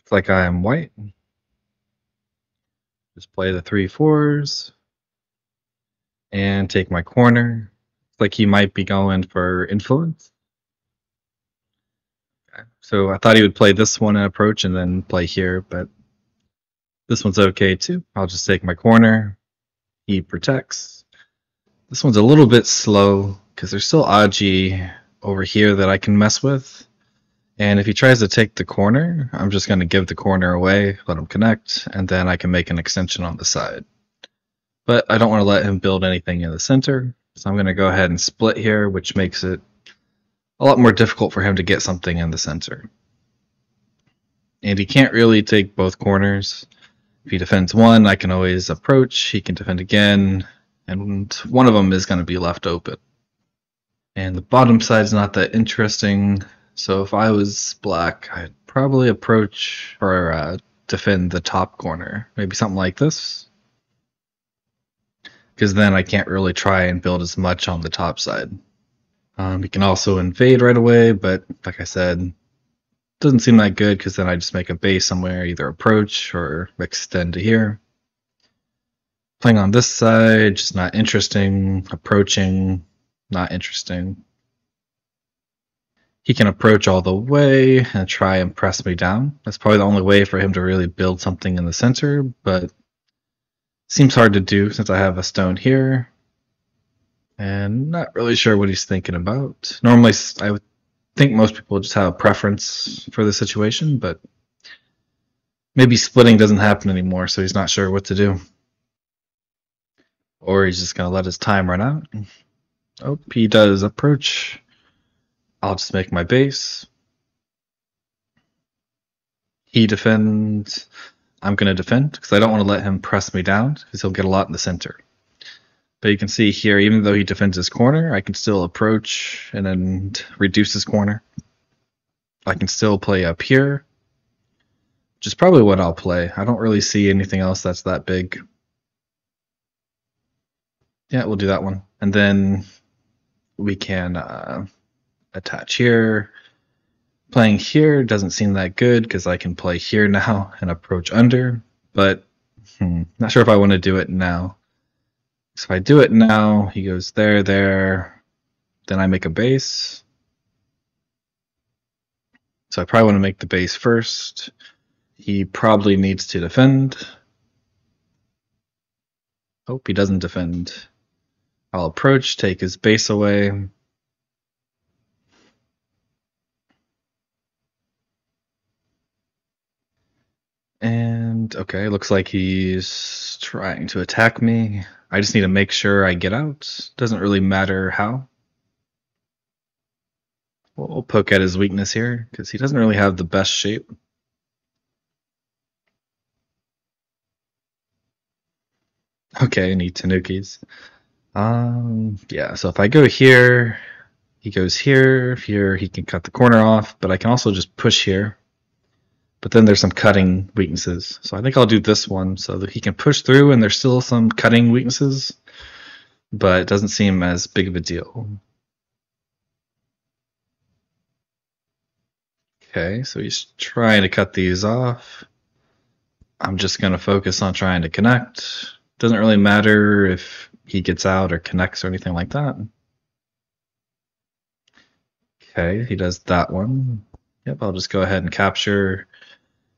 Looks like I am white. Just play the 3/4s and take my corner. Looks like he might be going for influence. Okay. So I thought he would play this one and approach and then play here, but this one's okay too. I'll just take my corner. He protects. This one's a little bit slow because there's still Aji over here that I can mess with. And if he tries to take the corner, I'm just going to give the corner away, let him connect, and then I can make an extension on the side. But I don't want to let him build anything in the center, so I'm going to go ahead and split here, which makes it a lot more difficult for him to get something in the center. And he can't really take both corners. If he defends one, I can always approach, he can defend again, and one of them is going to be left open. And the bottom side's not that interesting. So if I was black, I'd probably approach or defend the top corner. Maybe something like this. Because then I can't really try and build as much on the top side. You can also invade right away, but like I said, doesn't seem that good because then I just make a base somewhere, either approach or extend to here. Playing on this side, just not interesting. Approaching, not interesting. He can approach all the way and try and press me down. That's probably the only way for him to really build something in the center, but seems hard to do since I have a stone here. And not really sure what he's thinking about. Normally, I would think most people just have a preference for the situation, but maybe splitting doesn't happen anymore, so he's not sure what to do. Or he's just going to let his time run out. Oh, he does approach. I'll just make my base. He defends. I'm going to defend because I don't want to let him press me down because he'll get a lot in the center. But you can see here, even though he defends his corner, I can still approach and then reduce his corner. I can still play up here, which is probably what I'll play. I don't really see anything else that's that big. Yeah, we'll do that one. And then we can attach here. Playing here doesn't seem that good because I can play here now and approach under, but not sure if I want to do it now. So if I do it now, he goes there, there, then I make a base. So I probably want to make the base first. He probably needs to defend. Hope he doesn't defend. I'll approach, take his base away. And okay, looks like he's trying to attack me. I just need to make sure I get out. Doesn't really matter how. We'll poke at his weakness here because he doesn't really have the best shape. Okay, I need Tanukis. Yeah, so if I go here, he goes here. Here he can cut the corner off, but I can also just push here. But then there's some cutting weaknesses. So I think I'll do this one so that he can push through and there's still some cutting weaknesses, but it doesn't seem as big of a deal. Okay, so he's trying to cut these off. I'm just going to focus on trying to connect. Doesn't really matter if he gets out or connects or anything like that. Okay, he does that one. Yep, I'll just go ahead and capture.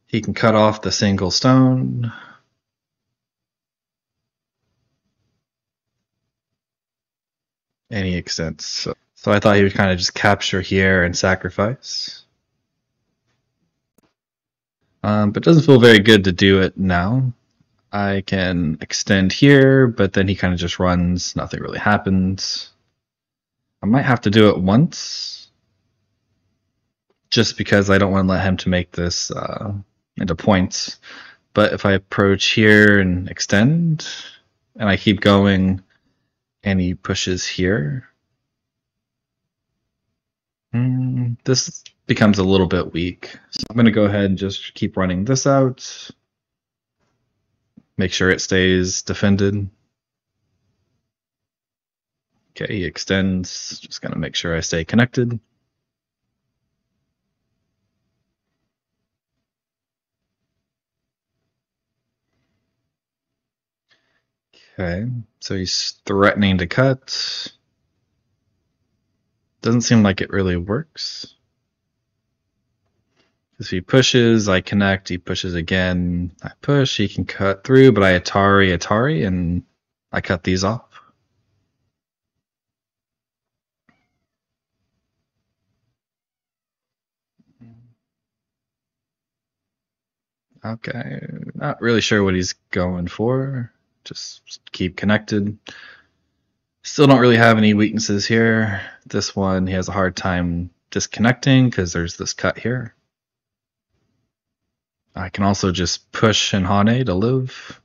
He can cut off the single stone. And he extends. So I thought he would kind of just capture here and sacrifice. But it doesn't feel very good to do it now. I can extend here, but then he kind of just runs. Nothing really happens. I might have to do it once, just because I don't want to let him to make this into points. But if I approach here and extend, and I keep going, and he pushes here, this becomes a little bit weak. So I'm going to go ahead and just keep running this out. Make sure it stays defended. Okay, he extends. Just going to make sure I stay connected. Okay, so he's threatening to cut. Doesn't seem like it really works. If he pushes, I connect. He pushes again. I push. He can cut through, but I Atari, and I cut these off. Okay, not really sure what he's going for. Just keep connected. Still don't really have any weaknesses here. This one, he has a hard time disconnecting because there's this cut here. I can also just push and Hane to live.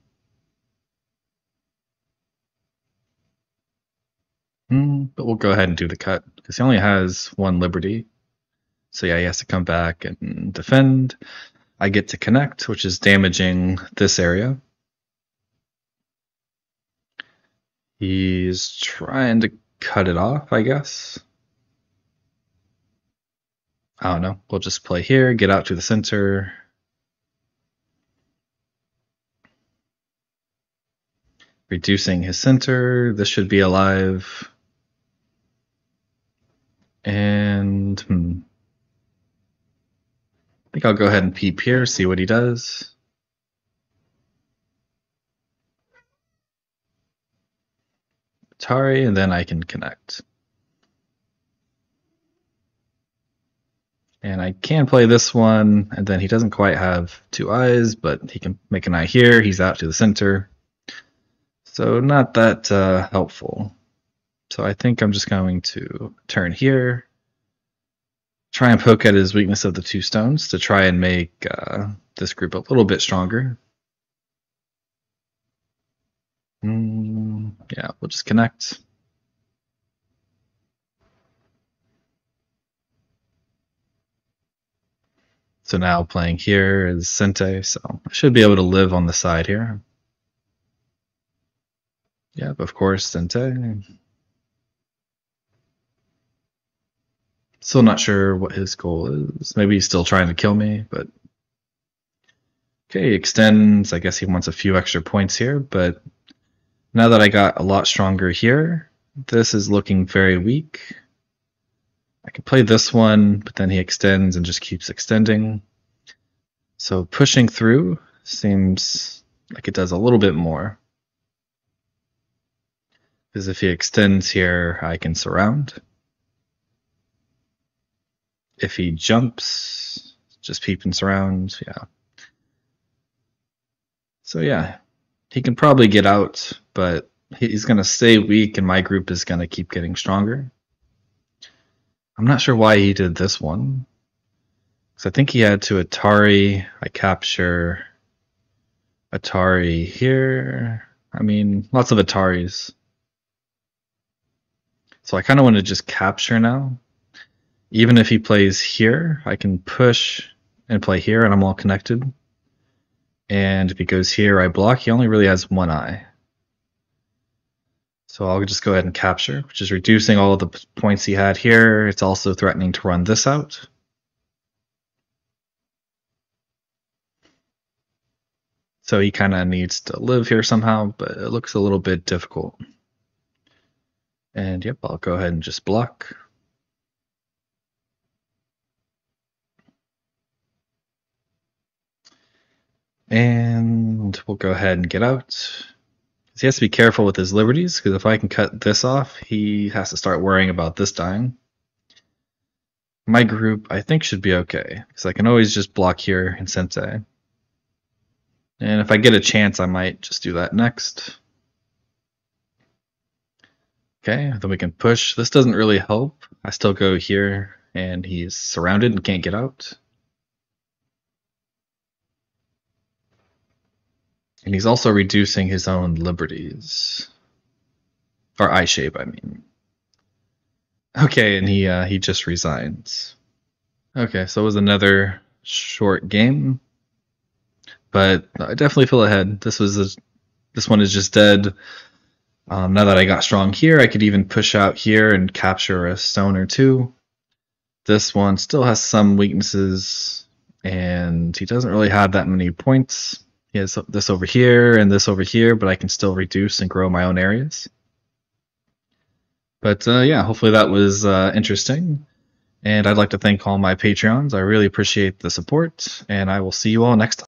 But we'll go ahead and do the cut because he only has one liberty. So yeah, he has to come back and defend. I get to connect, which is damaging this area. He's trying to cut it off, I guess. I don't know. We'll just play here, get out to the center. Reducing his center. This should be alive. And I think I'll go ahead and peep here, see what he does. Atari, and then I can connect. And I can play this one, and then he doesn't quite have two eyes, but he can make an eye here. He's out to the center. So not that helpful. So I think I'm just going to turn here, try and poke at his weakness of the two stones to try and make this group a little bit stronger. Yeah, we'll just connect. So now playing here is Sente, so I should be able to live on the side here. Yep, of course, Sente. Still not sure what his goal is. Maybe he's still trying to kill me, but okay, he extends. I guess he wants a few extra points here, but now that I got a lot stronger here, this is looking very weak. I can play this one, but then he extends and just keeps extending. So pushing through seems like it does a little bit more. Because if he extends here, I can surround. If he jumps, just peep and surround, yeah. So yeah, he can probably get out, but he's going to stay weak and my group is going to keep getting stronger. I'm not sure why he did this one. Because I think he had to Atari, I capture Atari here. I mean, lots of Ataris. So I kind of want to just capture now. Even if he plays here, I can push and play here and I'm all connected. And if he goes here, I block. He only really has one eye. So I'll just go ahead and capture, which is reducing all of the points he had here. It's also threatening to run this out. So he kind of needs to live here somehow, but it looks a little bit difficult. And yep, I'll go ahead and just block. And we'll go ahead and get out. He has to be careful with his liberties, because if I can cut this off, he has to start worrying about this dying. My group, I think, should be okay, because I can always just block here in Sensei. And if I get a chance, I might just do that next. Okay, then we can push. This doesn't really help. I still go here, and he's surrounded and can't get out. And he's also reducing his own liberties. Or eye shape, I mean. Okay, and he just resigns. Okay, so it was another short game. But I definitely feel ahead. This one is just dead. Now that I got strong here, I could even push out here and capture a stone or two. This one still has some weaknesses, and he doesn't really have that many points. He has this over here and this over here, but I can still reduce and grow my own areas. But yeah, hopefully that was interesting. And I'd like to thank all my Patreons. I really appreciate the support, and I will see you all next time.